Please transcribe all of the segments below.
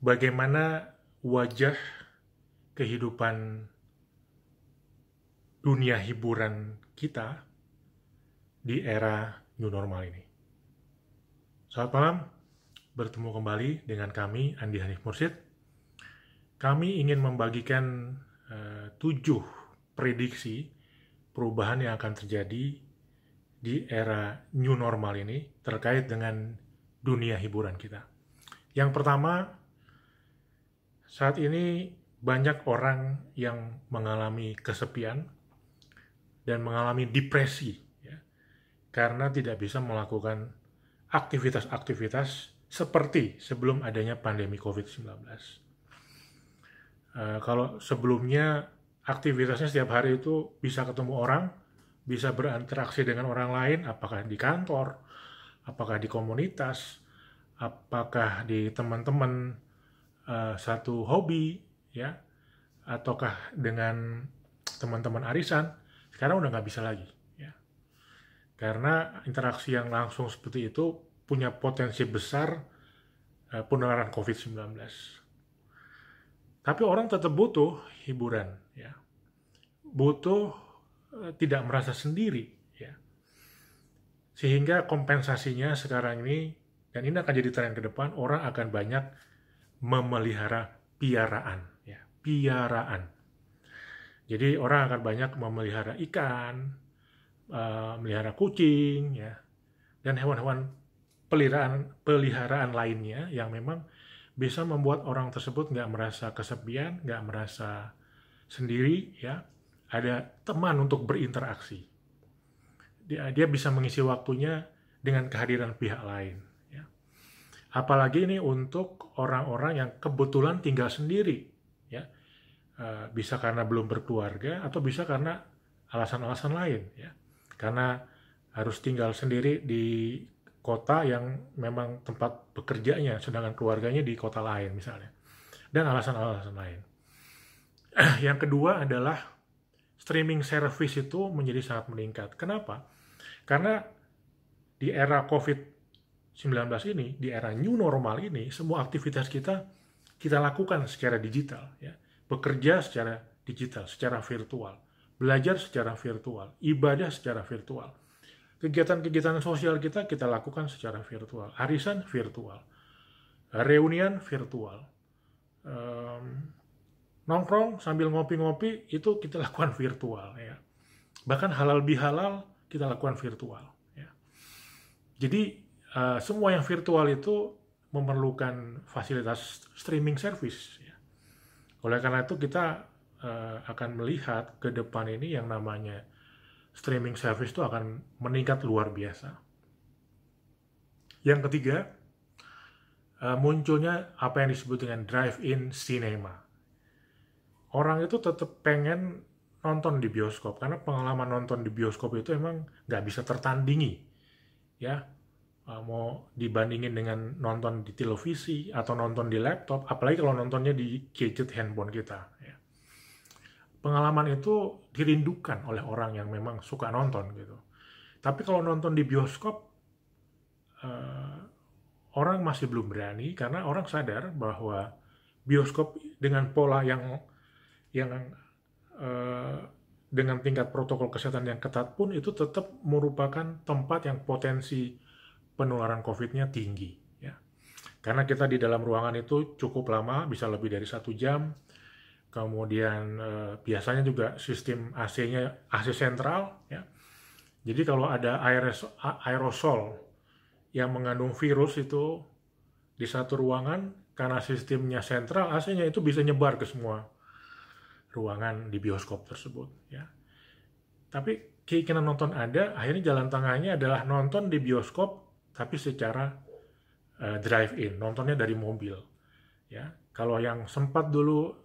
bagaimana wajah kehidupan dunia hiburan kita di era new normal ini. Selamat malam, bertemu kembali dengan kami, Andi Hanif Mursid. Kami ingin membagikan 7 prediksi perubahan yang akan terjadi di era new normal ini terkait dengan dunia hiburan kita. Yang pertama, saat ini banyak orang yang mengalami kesepian dan mengalami depresi ya, karena tidak bisa melakukan aktivitas-aktivitas seperti sebelum adanya pandemi COVID-19. Kalau sebelumnya aktivitasnya setiap hari itu bisa ketemu orang, bisa berinteraksi dengan orang lain, apakah di kantor, apakah di komunitas, apakah di teman-teman satu hobi, ya, ataukah dengan teman-teman arisan. Sekarang udah nggak bisa lagi, ya. Karena interaksi yang langsung seperti itu punya potensi besar penularan COVID-19. Tapi orang tetap butuh hiburan, ya. Butuh tidak merasa sendiri, ya. Sehingga kompensasinya sekarang ini, dan ini akan jadi tren ke depan, orang akan banyak memelihara piaraan, ya, piaraan. Jadi orang akan banyak memelihara ikan, melihara kucing, ya, dan hewan-hewan peliharaan lainnya yang memang bisa membuat orang tersebut nggak merasa kesepian, nggak merasa sendiri, ya. Ada teman untuk berinteraksi. Dia bisa mengisi waktunya dengan kehadiran pihak lain. Ya. Apalagi ini untuk orang-orang yang kebetulan tinggal sendiri, ya. Bisa karena belum berkeluarga atau bisa karena alasan-alasan lain, ya. Karena harus tinggal sendiri di kota yang memang tempat bekerjanya, sedangkan keluarganya di kota lain misalnya, dan alasan-alasan lain. Yang kedua adalah streaming service itu menjadi sangat meningkat. Kenapa? Karena di era COVID-19 ini, di era new normal ini, semua aktivitas kita lakukan secara digital, ya. Bekerja secara digital, secara virtual, belajar secara virtual, ibadah secara virtual. Kegiatan-kegiatan sosial kita lakukan secara virtual, arisan virtual, reunian virtual, nongkrong sambil ngopi-ngopi itu kita lakukan virtual, ya. Bahkan halal bihalal kita lakukan virtual, ya. Jadi semua yang virtual itu memerlukan fasilitas streaming service, ya. Oleh karena itu kita akan melihat ke depan ini yang namanya streaming service itu akan meningkat luar biasa. Yang ketiga, munculnya apa yang disebut dengan drive-in cinema. Orang itu tetap pengen nonton di bioskop, karena pengalaman nonton di bioskop itu emang nggak bisa tertandingi, ya. Mau dibandingin dengan nonton di televisi atau nonton di laptop, apalagi kalau nontonnya di gadget handphone kita, ya. Pengalaman itu dirindukan oleh orang yang memang suka nonton gitu. Tapi kalau nonton di bioskop, orang masih belum berani karena orang sadar bahwa bioskop dengan pola yang dengan tingkat protokol kesehatan yang ketat pun itu tetap merupakan tempat yang potensi penularan COVID-nya tinggi, ya. Karena kita di dalam ruangan itu cukup lama, bisa lebih dari 1 jam. Kemudian biasanya juga sistem AC-nya AC sentral, ya. Jadi kalau ada aerosol yang mengandung virus itu di satu ruangan, karena sistemnya sentral, AC-nya itu bisa nyebar ke semua ruangan di bioskop tersebut, ya. Tapi keinginan nonton ada, akhirnya jalan tengahnya adalah nonton di bioskop tapi secara drive-in, nontonnya dari mobil, ya. Kalau yang sempat dulu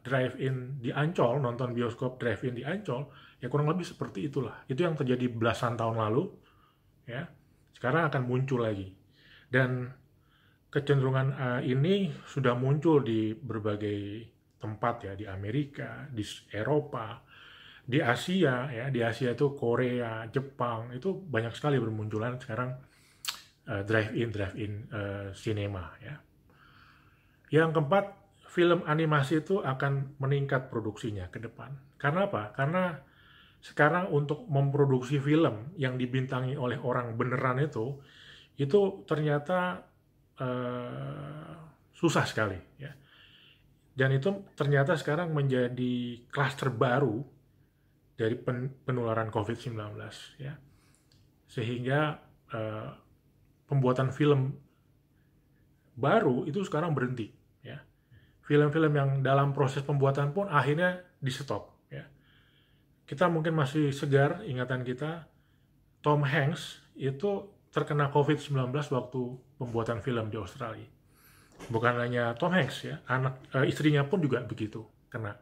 drive-in di Ancol, nonton bioskop drive-in di Ancol, ya kurang lebih seperti itulah. Itu yang terjadi belasan tahun lalu, ya. Sekarang akan muncul lagi. Dan kecenderungan ini sudah muncul di berbagai tempat, ya, di Amerika, di Eropa, di Asia, ya. Di Asia itu Korea, Jepang, itu banyak sekali bermunculan sekarang drive-in cinema, ya. Yang keempat, film animasi itu akan meningkat produksinya ke depan. Karena apa? Karena sekarang untuk memproduksi film yang dibintangi oleh orang beneran itu ternyata susah sekali, ya. Dan itu ternyata sekarang menjadi klaster baru dari penularan COVID-19, ya. Sehingga pembuatan film baru itu sekarang berhenti, ya. Film-film yang dalam proses pembuatan pun akhirnya di stop, ya. Kita mungkin masih segar ingatan kita, Tom Hanks itu terkena COVID-19 waktu pembuatan film di Australia. Bukan hanya Tom Hanks, ya, istrinya pun juga begitu kena.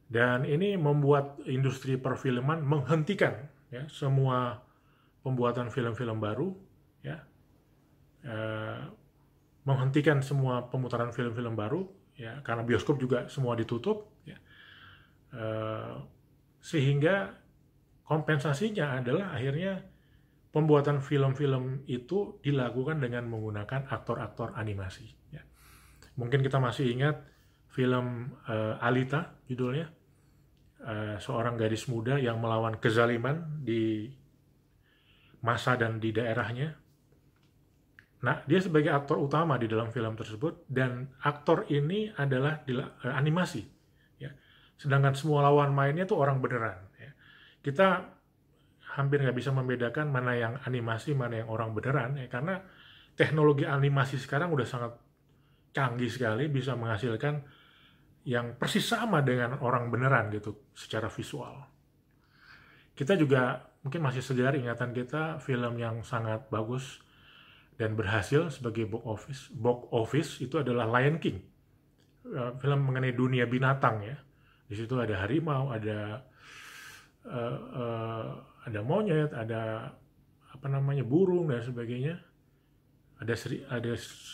Dan ini membuat industri perfilman menghentikan, ya, semua pembuatan film-film baru, ya, menghentikan semua pemutaran film-film baru, ya, karena bioskop juga semua ditutup, ya. Sehingga kompensasinya adalah akhirnya pembuatan film-film itu dilakukan dengan menggunakan aktor-aktor animasi, ya. Mungkin kita masih ingat film Alita judulnya, seorang gadis muda yang melawan kezaliman di masa dan di daerahnya. Nah, dia sebagai aktor utama di dalam film tersebut, dan aktor ini adalah animasi, ya. Sedangkan semua lawan mainnya tuh orang beneran, ya. Kita hampir nggak bisa membedakan mana yang animasi, mana yang orang beneran, ya, karena teknologi animasi sekarang udah sangat canggih sekali, bisa menghasilkan yang persis sama dengan orang beneran gitu secara visual. Kita juga mungkin masih segar ingatan kita film yang sangat bagus dan berhasil sebagai box office itu adalah Lion King, film mengenai dunia binatang, ya. Di situ ada harimau, ada monyet, ada apa namanya, burung dan sebagainya, ada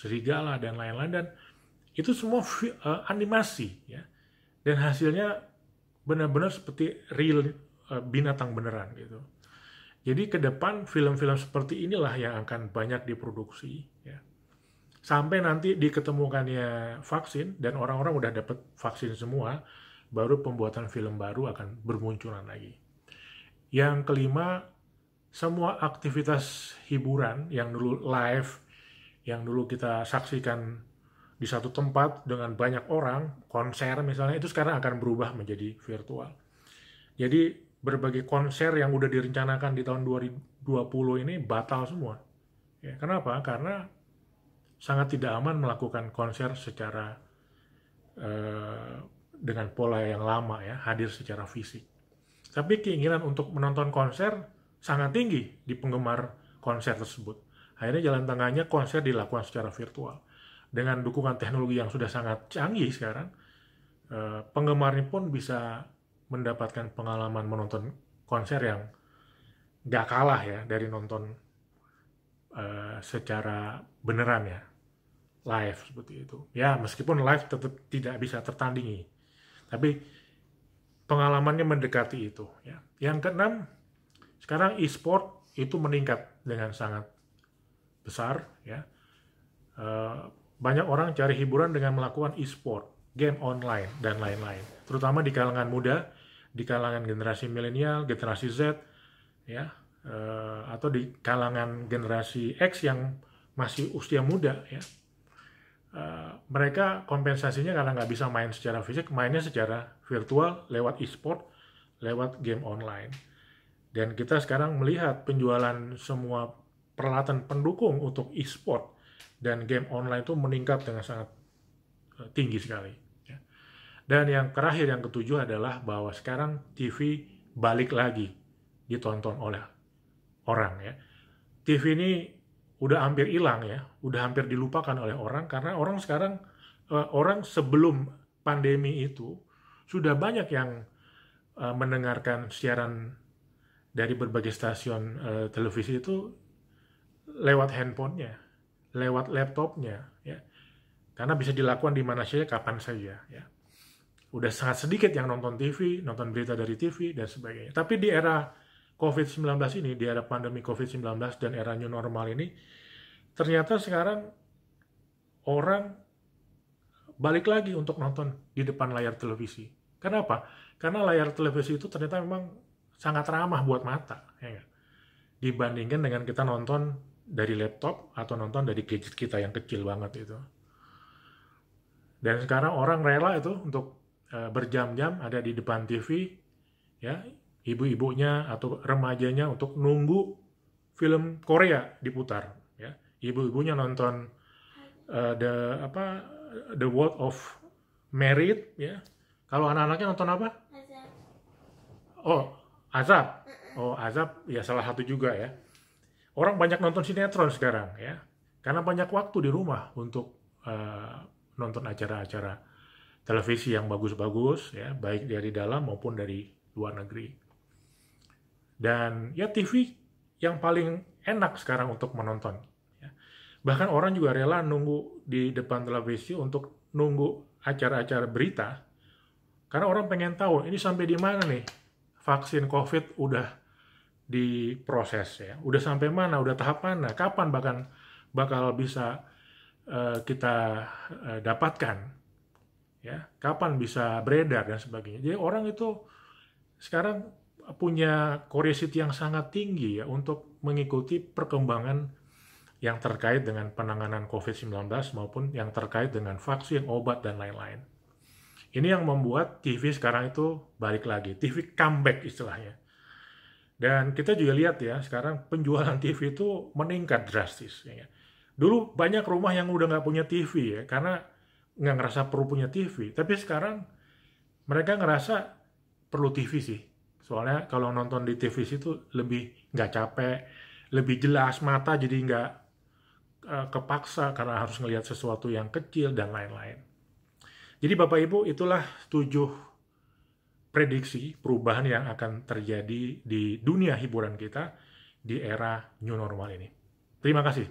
serigala dan lain-lain, dan itu semua animasi, ya. Dan hasilnya benar-benar seperti real binatang beneran gitu. Jadi ke depan film-film seperti inilah yang akan banyak diproduksi, ya. Sampai nanti diketemukannya vaksin dan orang-orang udah dapat vaksin semua, baru pembuatan film baru akan bermunculan lagi. Yang kelima, semua aktivitas hiburan yang dulu live, yang dulu kita saksikan di satu tempat dengan banyak orang, konser misalnya, itu sekarang akan berubah menjadi virtual. Jadi berbagai konser yang udah direncanakan di tahun 2020 ini batal semua. Ya, kenapa? Karena sangat tidak aman melakukan konser secara dengan pola yang lama, ya, hadir secara fisik. Tapi keinginan untuk menonton konser sangat tinggi di penggemar konser tersebut. Akhirnya jalan tengahnya konser dilakukan secara virtual. Dengan dukungan teknologi yang sudah sangat canggih sekarang, penggemarnya pun bisa mendapatkan pengalaman menonton konser yang nggak kalah, ya, dari nonton secara beneran, ya, live seperti itu. Ya, meskipun live tetap tidak bisa tertandingi, tapi pengalamannya mendekati itu, ya. Yang keenam, sekarang e-sport itu meningkat dengan sangat besar, ya. Banyak orang cari hiburan dengan melakukan e-sport, game online dan lain-lain, terutama di kalangan muda, di kalangan generasi milenial, generasi Z, ya, atau di kalangan generasi X yang masih usia muda, ya. Mereka kompensasinya karena nggak bisa main secara fisik, mainnya secara virtual lewat e-sport, lewat game online. Dan kita sekarang melihat penjualan semua peralatan pendukung untuk e-sport dan game online itu meningkat dengan sangat tinggi sekali. Dan yang terakhir, yang ketujuh adalah bahwa sekarang TV balik lagi ditonton oleh orang, ya. TV ini udah hampir hilang, ya, udah hampir dilupakan oleh orang, karena orang sekarang, orang sebelum pandemi itu sudah banyak yang mendengarkan siaran dari berbagai stasiun televisi itu lewat handphonenya, lewat laptopnya, ya, karena bisa dilakukan di mana saja, kapan saja, ya. Udah sangat sedikit yang nonton TV, nonton berita dari TV, dan sebagainya. Tapi di era COVID-19 ini, di era pandemi COVID-19 dan era new normal ini, ternyata sekarang orang balik lagi untuk nonton di depan layar televisi. Kenapa? Karena layar televisi itu ternyata memang sangat ramah buat mata, ya nggak? Dibandingkan dengan kita nonton dari laptop atau nonton dari gadget kita yang kecil banget itu. Dan sekarang orang rela itu untuk berjam-jam ada di depan TV, ya, ibu-ibunya atau remajanya untuk nunggu film Korea diputar, ya. Ibu-ibunya nonton The World of Married, ya. Kalau anak-anaknya nonton apa? Oh, Azab. Oh, Azab ya salah satu juga ya. Orang banyak nonton sinetron sekarang ya, karena banyak waktu di rumah untuk nonton acara-acara televisi yang bagus-bagus ya, baik dari dalam maupun dari luar negeri. Dan ya TV yang paling enak sekarang untuk menonton. Ya. Bahkan orang juga rela nunggu di depan televisi untuk nunggu acara-acara berita, karena orang pengen tahu ini sampai di mana nih vaksin COVID udah diproses ya, udah sampai mana, udah tahap mana, kapan bakal bisa kita dapatkan, ya, kapan bisa beredar dan sebagainya. Jadi orang itu sekarang punya curiosity yang sangat tinggi ya untuk mengikuti perkembangan yang terkait dengan penanganan COVID-19 maupun yang terkait dengan vaksin, obat, dan lain-lain. Ini yang membuat TV sekarang itu balik lagi, TV comeback istilahnya. Dan kita juga lihat ya, sekarang penjualan TV itu meningkat drastis. Ya. Dulu banyak rumah yang udah nggak punya TV ya, karena nggak ngerasa perlu punya TV. Tapi sekarang mereka ngerasa perlu TV sih. Soalnya kalau nonton di TV itu lebih nggak capek, lebih jelas, mata jadi nggak kepaksa karena harus ngelihat sesuatu yang kecil dan lain-lain. Jadi Bapak Ibu, itulah 7 prediksi perubahan yang akan terjadi di dunia hiburan kita di era new normal ini. Terima kasih.